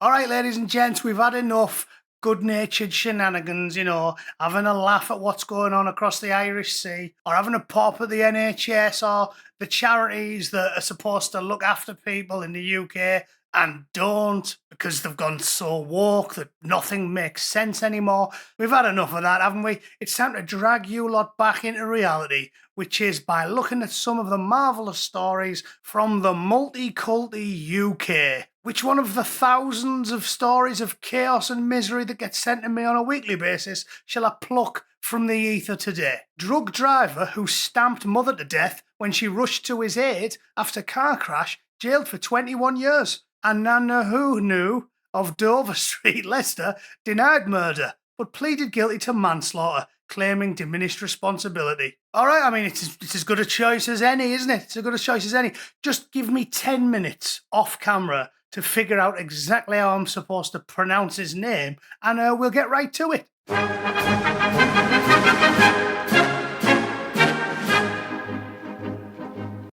All right, ladies and gents, we've had enough good-natured shenanigans, having a laugh at what's going on across the Irish Sea, or having a pop at the NHS or the charities that are supposed to look after people in the UK and don't because they've gone so woke that nothing makes sense anymore. We've had enough of that, haven't we? It's time to drag you lot back into reality, which is by looking at some of the marvellous stories from the multi-culti UK. Which one of the thousands of stories of chaos and misery that get sent to me on a weekly basis shall I pluck from the ether today? Drug driver who stamped mother to death when she rushed to his aid after car crash, jailed for 21 years. And Nana who knew of Dover Street, Leicester, denied murder, but pleaded guilty to manslaughter, claiming diminished responsibility. All right, I mean, it's as good a choice as any, isn't it? It's as good a choice as any. Just give me 10 minutes off camera to figure out exactly how I'm supposed to pronounce his name, and we'll get right to it.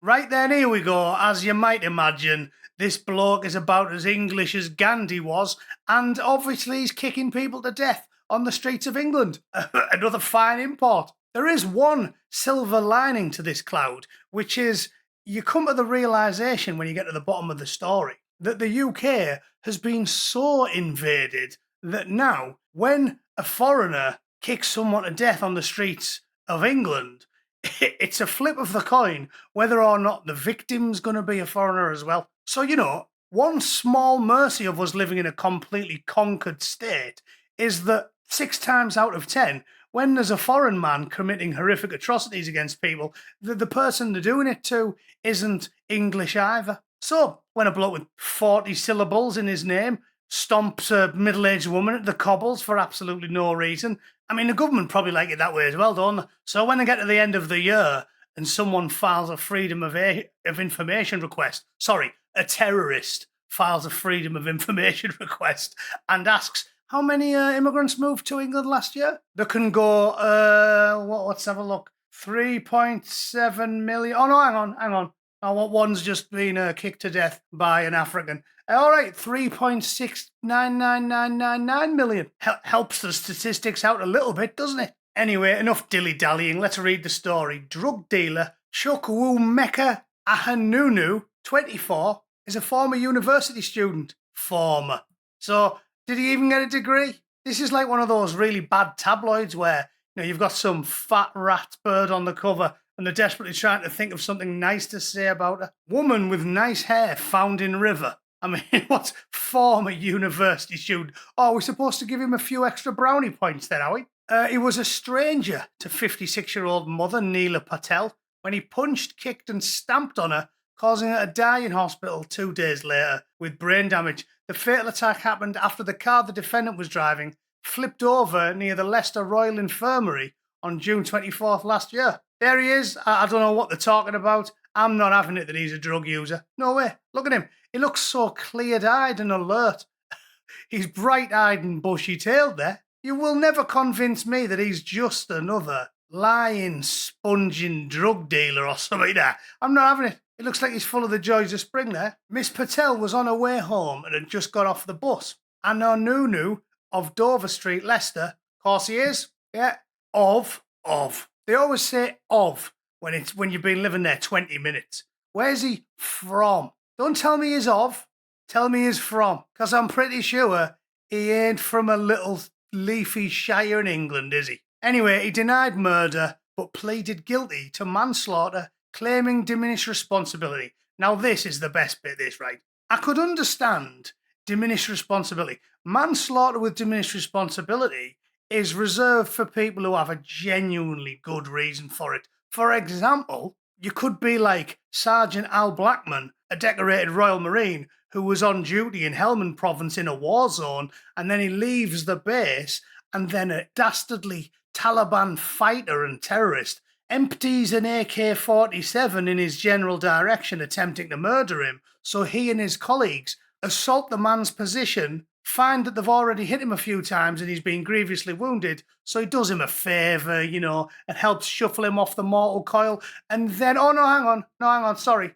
Right then, here we go. As you might imagine, this bloke is about as English as Gandhi was, and obviously he's kicking people to death on the streets of England. Another fine import. There is one silver lining to this cloud, which is you come to the realisation when you get to the bottom of the story that the UK has been so invaded that now, when a foreigner kicks someone to death on the streets of England, it's a flip of the coin whether or not the victim's going to be a foreigner as well. So, one small mercy of us living in a completely conquered state is that 6 times out of 10, when there's a foreign man committing horrific atrocities against people, the person they're doing it to isn't English either. So, when a bloke with 40 syllables in his name stomps a middle-aged woman at the cobbles for absolutely no reason, I mean, the government probably like it that way as well, don't they? So when they get to the end of the year and someone files a freedom of information request, a terrorist files a freedom of information request and asks, how many immigrants moved to England last year? They can go, let's have a look, 3.7 million. Oh, no, hang on. One's just been kicked to death by an African. All right, 3.699999 million. Helps the statistics out a little bit, doesn't it? Anyway, enough dilly-dallying. Let's read the story. Drug dealer Chukwumeka Ahanunu, 24, is a former university student. Former. So, did he even get a degree? This is like one of those really bad tabloids where you've got some fat rat bird on the cover and they're desperately trying to think of something nice to say about her. Woman with nice hair found in river. I mean, what's former university student? Oh, we're supposed to give him a few extra brownie points then, are we? He was a stranger to 56-year-old mother Neela Patel when he punched, kicked and stamped on her, causing her to die in hospital 2 days later with brain damage. The fatal attack happened after the car the defendant was driving flipped over near the Leicester Royal Infirmary on June 24th last year. There he is. I don't know what they're talking about. I'm not having it that he's a drug user. No way. Look at him. He looks so clear-eyed and alert. He's bright-eyed and bushy-tailed there. You will never convince me that he's just another lying, sponging drug dealer or something there. I'm not having it. It looks like he's full of the joys of spring there. Miss Patel was on her way home and had just got off the bus. And our Nunu of Dover Street, Leicester, of course he is. Yeah, of. They always say of when you've been living there 20 minutes. Where's he from? Don't tell me he's of. Tell me he's from. Because I'm pretty sure he ain't from a little leafy shire in England, is he? Anyway, he denied murder, but pleaded guilty to manslaughter, claiming diminished responsibility. Now this is the best bit, this, right? I could understand diminished responsibility. Manslaughter with diminished responsibility is reserved for people who have a genuinely good reason for it. For example, you could be like Sergeant Al Blackman, a decorated Royal Marine who was on duty in Helmand Province in a war zone, and then he leaves the base, and then a dastardly Taliban fighter and terrorist empties an AK-47 in his general direction, attempting to murder him. So he and his colleagues assault the man's position, find that they've already hit him a few times and he's been grievously wounded, so he does him a favour, and helps shuffle him off the mortal coil, and then, hang on, sorry.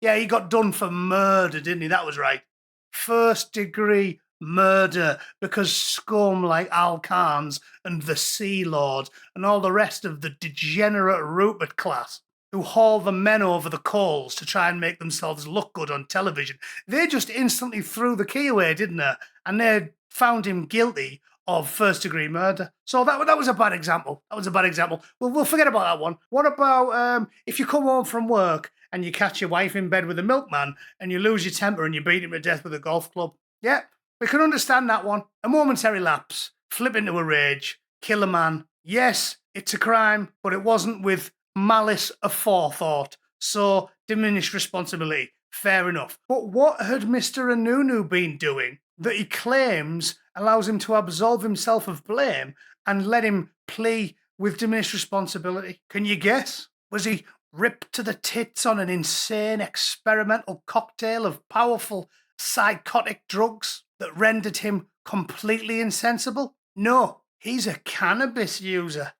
Yeah, he got done for murder, didn't he? That was right. First degree murder, because scum like Al Khan's and the Sea Lord and all the rest of the degenerate Rupert class who haul the men over the coals to try and make themselves look good on television, they just instantly threw the key away, didn't they? And they found him guilty of first-degree murder. So that was a bad example. That was a bad example. We'll forget about that one. What about if you come home from work and you catch your wife in bed with a milkman and you lose your temper and you beat him to death with a golf club? Yeah, we can understand that one. A momentary lapse, flip into a rage, kill a man. Yes, it's a crime, but it wasn't with malice aforethought. So diminished responsibility. Fair enough. But what had Mr. Anunu been doing that he claims allows him to absolve himself of blame and let him plea with diminished responsibility? Can you guess? Was he ripped to the tits on an insane experimental cocktail of powerful psychotic drugs that rendered him completely insensible? No, he's a cannabis user.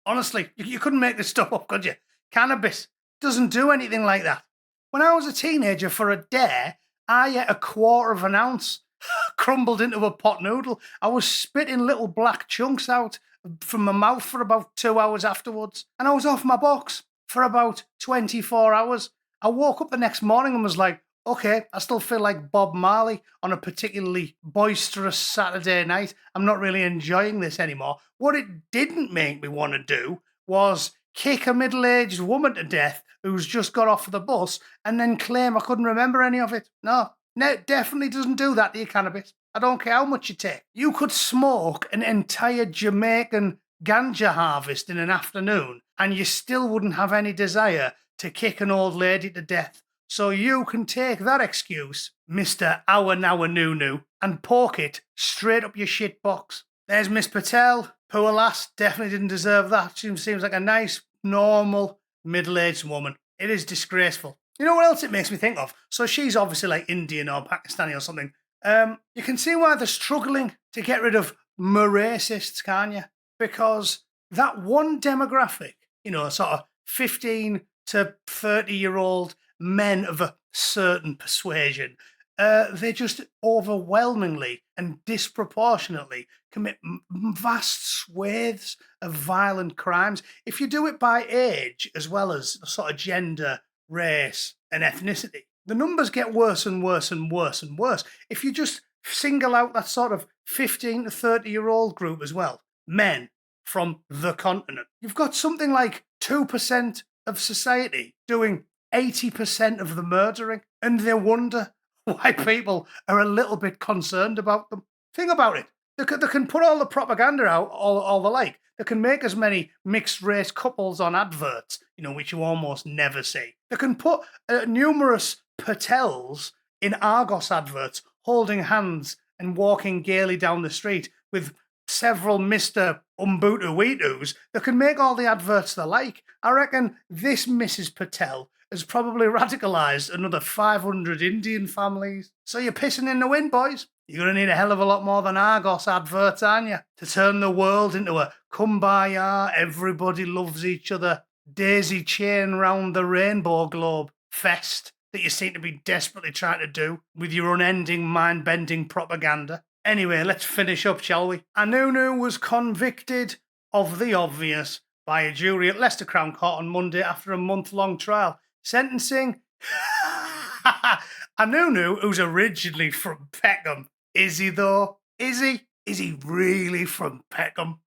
Honestly, you couldn't make this stuff up, could you? Cannabis doesn't do anything like that. When I was a teenager, for a dare, I ate a quarter of an ounce, crumbled into a pot noodle. I was spitting little black chunks out from my mouth for about 2 hours afterwards, and I was off my box for about 24 hours. I woke up the next morning and was like, okay, I still feel like Bob Marley on a particularly boisterous Saturday night. I'm not really enjoying this anymore. What it didn't make me want to do was kick a middle-aged woman to death who's just got off the bus and then claim I couldn't remember any of it. No, it definitely doesn't do that to your cannabis. I don't care how much you take. You could smoke an entire Jamaican ganja harvest in an afternoon and you still wouldn't have any desire to kick an old lady to death. So you can take that excuse, Mr. Awanawanu, and poke it straight up your shit box. There's Miss Patel. Poor lass, definitely didn't deserve that. She seems like a nice, normal, middle-aged woman. It is disgraceful. You know what else it makes me think of? So she's obviously like Indian or Pakistani or something. You can see why they're struggling to get rid of more racists, can't you? Because that one demographic, sort of 15 to 30-year-old men of a certain persuasion, they just overwhelmingly and disproportionately commit vast swathes of violent crimes. If you do it by age as well as sort of gender, race, and ethnicity, the numbers get worse and worse and worse and worse. If you just single out that sort of 15 to 30-year-old group as well, men from the continent, you've got something like 2% of society doing 80% of the murdering, and they wonder why people are a little bit concerned about them. Think about it. They can put all the propaganda out, all the like. They can make as many mixed-race couples on adverts, which you almost never see. They can put numerous Patels in Argos adverts holding hands and walking gaily down the street with several Mr. Umbutu Weetus. They can make all the adverts they like. I reckon this Mrs. Patel has probably radicalised another 500 Indian families. So you're pissing in the wind, boys. You're going to need a hell of a lot more than Argos adverts, aren't you? To turn the world into a kumbaya, everybody loves each other, daisy chain round the rainbow globe fest that you seem to be desperately trying to do with your unending mind-bending propaganda. Anyway, let's finish up, shall we? Anunu was convicted of the obvious by a jury at Leicester Crown Court on Monday after a month-long trial. Sentencing Anunu, who's originally from Peckham. Is he, though? Is he? Is he really from Peckham?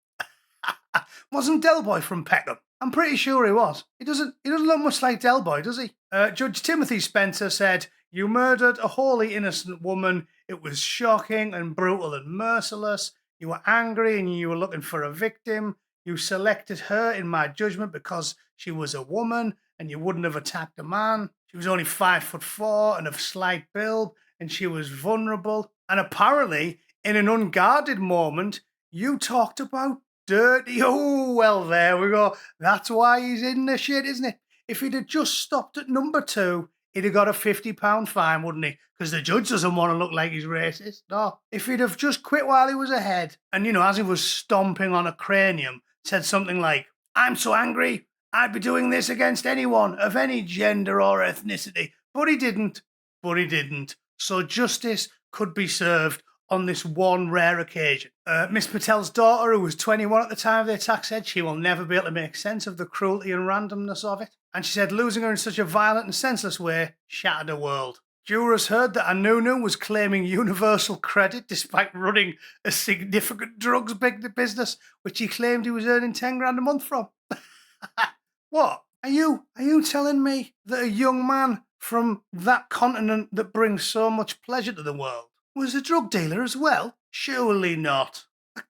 Wasn't Del Boy from Peckham? I'm pretty sure he was. He doesn't look much like Del Boy, does he? Judge Timothy Spencer said, "You murdered a wholly innocent woman. It was shocking and brutal and merciless. You were angry and you were looking for a victim. You selected her, in my judgment, because she was a woman and you wouldn't have attacked a man. She was only 5'4" and of slight build, and she was vulnerable. And apparently, in an unguarded moment, you talked about dirty." Oh, well, there we go. That's why he's in the shit, isn't it? If he'd have just stopped at number 2, he'd have got a £50 fine, wouldn't he? Because the judge doesn't want to look like he's racist. No. If he'd have just quit while he was ahead, and, as he was stomping on a cranium, said something like, "I'm so angry, I'd be doing this against anyone of any gender or ethnicity." But he didn't. So justice could be served on this one rare occasion. Miss Patel's daughter, who was 21 at the time of the attack, said she will never be able to make sense of the cruelty and randomness of it. And she said losing her in such a violent and senseless way shattered her world. Jurors heard that Anunu was claiming universal credit despite running a significant drugs business, which he claimed he was earning 10 grand a month from. What? Are you telling me that a young man from that continent that brings so much pleasure to the world was a drug dealer as well? Surely not.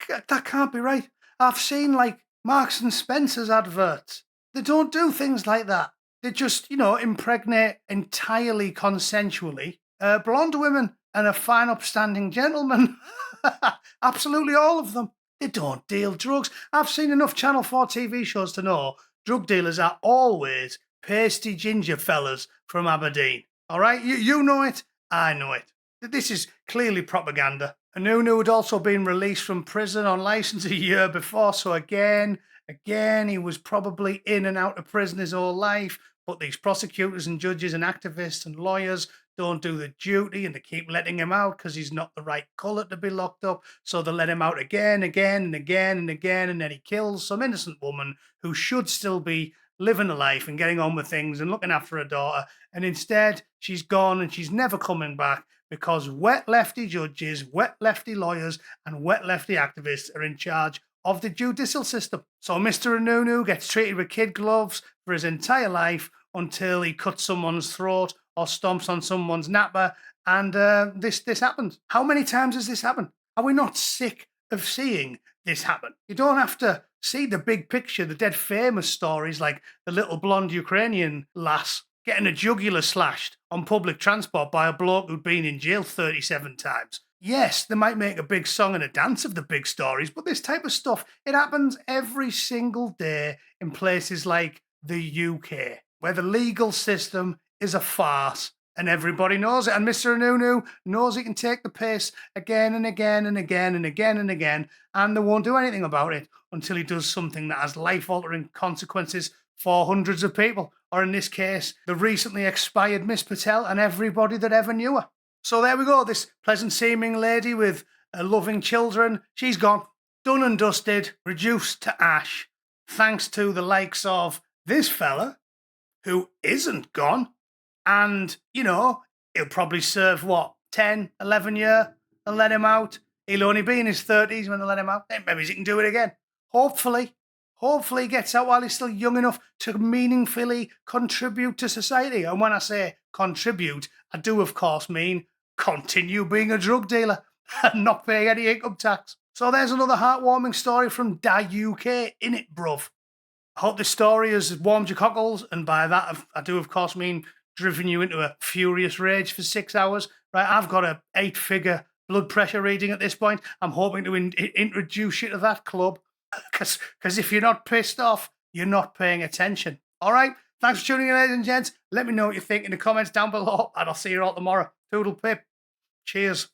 That can't be right. I've seen, like, Marks and Spencer's adverts. They don't do things like that. They just, impregnate entirely consensually blonde women and a fine upstanding gentleman. Absolutely all of them. They don't deal drugs. I've seen enough Channel 4 TV shows to know drug dealers are always pasty ginger fellas from Aberdeen. All right? You know it. I know it. This is clearly propaganda. Anunu had also been released from prison on license a year before, so again, he was probably in and out of prison his whole life, but these prosecutors and judges and activists and lawyers don't do the duty, and they keep letting him out because he's not the right colour to be locked up, so they let him out again, and then he kills some innocent woman who should still be living a life and getting on with things and looking after her daughter, and instead she's gone and she's never coming back because wet lefty judges, wet lefty lawyers, and wet lefty activists are in charge of the judicial system. So Mr. Anunu gets treated with kid gloves for his entire life until he cuts someone's throat or stomps on someone's napper, and this happens. How many times has this happened? Are we not sick of seeing this happen? You don't have to see the big picture, the dead famous stories like the little blonde Ukrainian lass getting a jugular slashed on public transport by a bloke who'd been in jail 37 times. Yes, they might make a big song and a dance of the big stories, but this type of stuff, it happens every single day in places like the UK, where the legal system is a farce and everybody knows it. And Mr. Anunu knows he can take the piss again and again and again and again and again, and they won't do anything about it until he does something that has life-altering consequences for hundreds of people, or in this case, the recently expired Miss Patel and everybody that ever knew her. So there we go, this pleasant-seeming lady with loving children, she's gone, done and dusted, reduced to ash, thanks to the likes of this fella, who isn't gone, and, he'll probably serve, 10, 11 year, and let him out. He'll only be in his 30s when they let him out. Then maybe he can do it again. Hopefully he gets out while he's still young enough to meaningfully contribute to society. And when I say contribute, I do, of course, mean continue being a drug dealer and not paying any income tax. So there's another heartwarming story from Da UK, innit, bruv. I hope this story has warmed your cockles, and by that I do, of course, mean driven you into a furious rage for 6 hours. Right, I've got a 8-figure blood pressure reading at this point. I'm hoping to introduce you to that club, because if you're not pissed off, you're not paying attention. All right, thanks for tuning in, ladies and gents. Let me know what you think in the comments down below, and I'll see you all tomorrow. Toodle pip. Cheers.